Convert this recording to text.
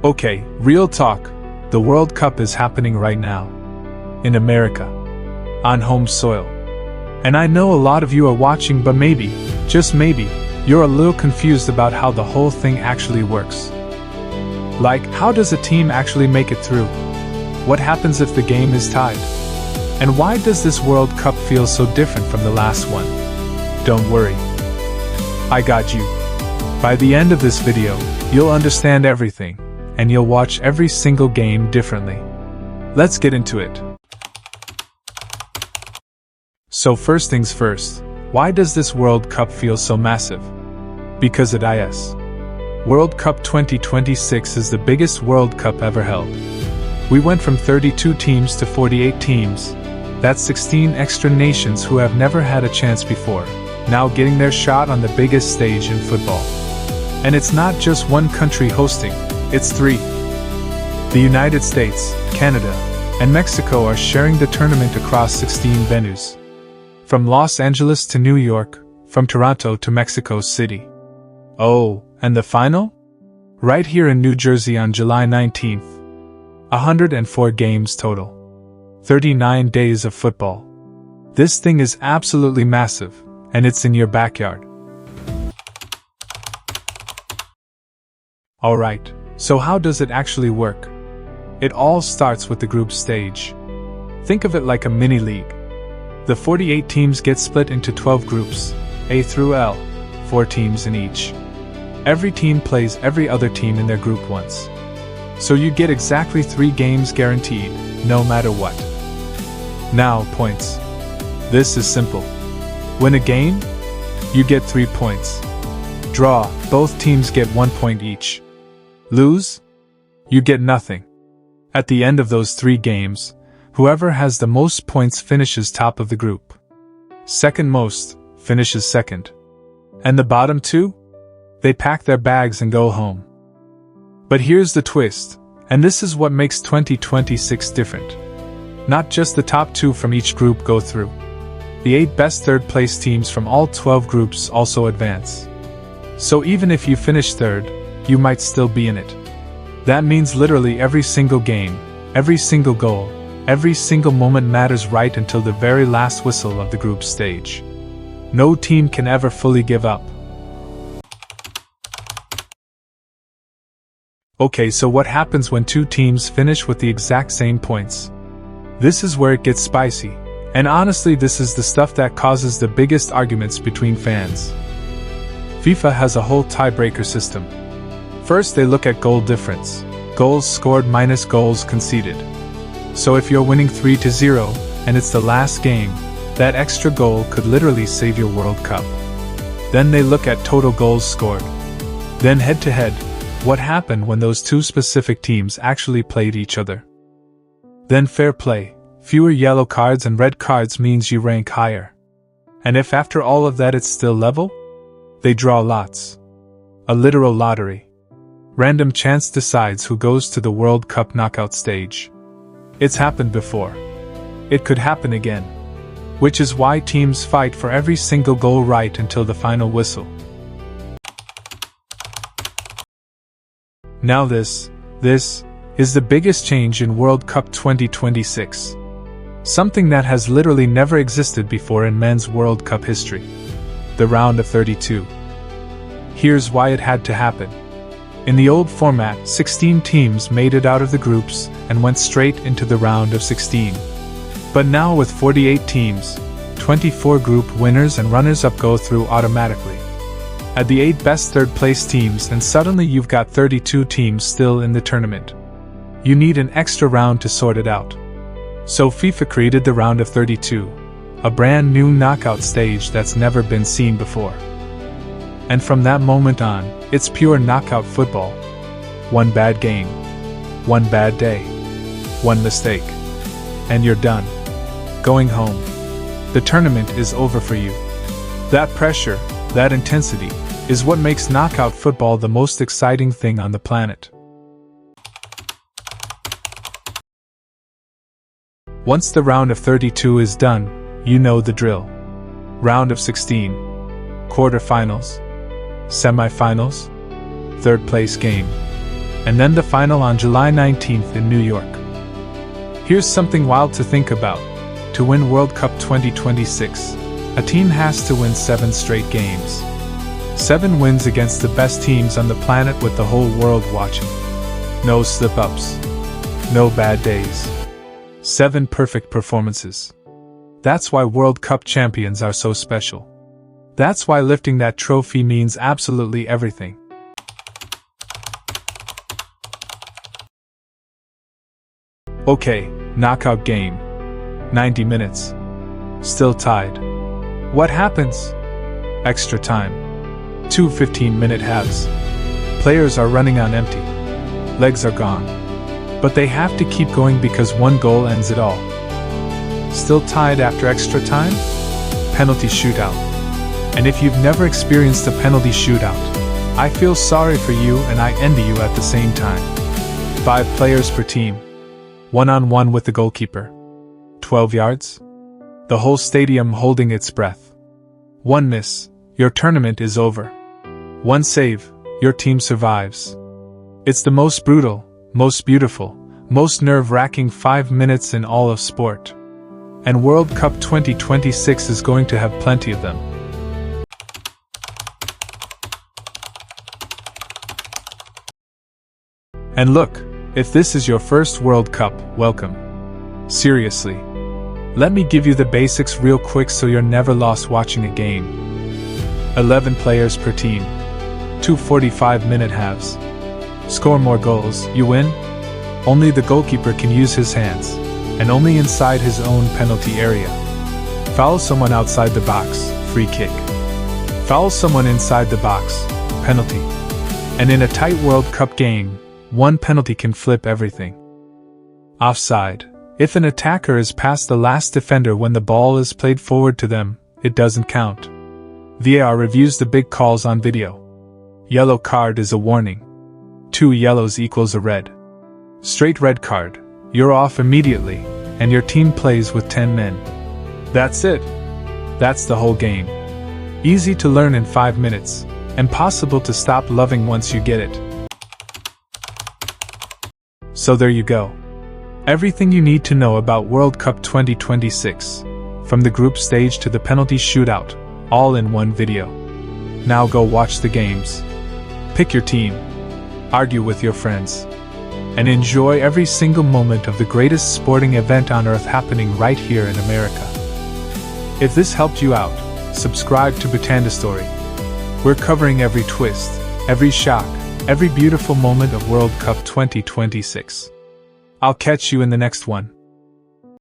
Okay, real talk. The World Cup is happening right now. In America. On home soil. And I know a lot of you are watching, but maybe, just maybe, you're a little confused about how the whole thing actually works. Like, how does a team actually make it through? What happens if the game is tied? And why does this World Cup feel so different from the last one? Don't worry. I got you. By the end of this video, you'll understand everything, and you'll watch every single game differently. Let's get into it. So first things first, why does this World Cup feel so massive? Because it is. World Cup 2026 is the biggest World Cup ever held. We went from 32 teams to 48 teams. That's 16 extra nations who have never had a chance before, now getting their shot on the biggest stage in football. And it's not just one country hosting, it's three. The United States, Canada, and Mexico are sharing the tournament across 16 venues. From Los Angeles to New York, from Toronto to Mexico City. Oh, and the final? Right here in New Jersey on July 19th. 104 games total. 39 days of football. This thing is absolutely massive, and it's in your backyard. Alright, so how does it actually work? It all starts with the group stage. Think of it like a mini-league. The 48 teams get split into 12 groups, A through L, 4 teams in each. Every team plays every other team in their group once. So you get exactly 3 games guaranteed, no matter what. Now, points. This is simple. Win a game? You get 3 points. Draw, both teams get 1 point each. Lose? You get nothing. At the end of those 3 games, whoever has the most points finishes top of the group. Second most finishes second. And the bottom 2? They pack their bags and go home. But here's the twist, and this is what makes 2026 different. Not just the top 2 from each group go through. The 8 best third-place teams from all 12 groups also advance. So even if you finish third, you might still be in it. That means literally every single game, every single goal, every single moment matters right until the very last whistle of the group stage. No team can ever fully give up. Okay, so what happens when 2 teams finish with the exact same points? This is where it gets spicy, and honestly this is the stuff that causes the biggest arguments between fans. FIFA has a whole tiebreaker system. First they look at goal difference, goals scored minus goals conceded. So if you're winning 3-0, and it's the last game, that extra goal could literally save your World Cup. Then they look at total goals scored. Then head-to-head, what happened when those 2 specific teams actually played each other. Then fair play, fewer yellow cards and red cards means you rank higher. And if after all of that it's still level? They draw lots. A literal lottery. Random chance decides who goes to the World Cup knockout stage. It's happened before. It could happen again. Which is why teams fight for every single goal right until the final whistle. Now this is the biggest change in World Cup 2026. Something that has literally never existed before in men's World Cup history. The round of 32. Here's why it had to happen. In the old format, 16 teams made it out of the groups and went straight into the round of 16. But now with 48 teams, 24 group winners and runners-up go through automatically. Add the 8 best third-place teams and suddenly you've got 32 teams still in the tournament. You need an extra round to sort it out. So FIFA created the round of 32, a brand new knockout stage that's never been seen before. And from that moment on, it's pure knockout football. One bad game, one bad day, one mistake, and you're done. Going home. The tournament is over for you. That pressure, that intensity, is what makes knockout football the most exciting thing on the planet. Once the round of 32 is done, you know the drill. Round of 16. Quarterfinals. Semifinals. Third place game. and then the final on July 19th in New York. Here's something wild to think about. To win World Cup 2026, a team has to win 7 straight games. 7 wins against the best teams on the planet with the whole world watching. No slip-ups. No bad days. 7 perfect performances. That's why World Cup champions are so special. That's why lifting that trophy means absolutely everything. Okay, knockout game. 90 minutes. Still tied. What happens? Extra time. 2 15-minute halves. Players are running on empty. Legs are gone. But they have to keep going because one goal ends it all. Still tied after extra time? Penalty shootout. And if you've never experienced a penalty shootout, I feel sorry for you and I envy you at the same time. 5 players per team. 1-on-1 with the goalkeeper. 12 yards? The whole stadium holding its breath. 1 miss, your tournament is over. 1 save, your team survives. It's the most brutal, most beautiful, most nerve-wracking 5 minutes in all of sport. And World Cup 2026 is going to have plenty of them. And look, if this is your first World Cup, welcome. Seriously. Let me give you the basics real quick so you're never lost watching a game. 11 players per team. 2 45-minute halves. Score more goals, you win? Only the goalkeeper can use his hands, and only inside his own penalty area. Foul someone outside the box, free kick. Foul someone inside the box, penalty. And in a tight World Cup game, 1 penalty can flip everything. Offside. If an attacker is past the last defender when the ball is played forward to them, it doesn't count. VAR reviews the big calls on video. Yellow card is a warning. 2 yellows equals a red. Straight red card, you're off immediately, and your team plays with 10 men. That's it. That's the whole game. Easy to learn in 5 minutes, and possible to stop loving once you get it. So there you go. Everything you need to know about World Cup 2026, from the group stage to the penalty shootout, all in one video. Now go watch the games. Pick your team. Argue with your friends. And enjoy every single moment of the greatest sporting event on earth happening right here in America. If this helped you out, subscribe to Pretend a Story. We're covering every twist, every shock, every beautiful moment of World Cup 2026. I'll catch you in the next one.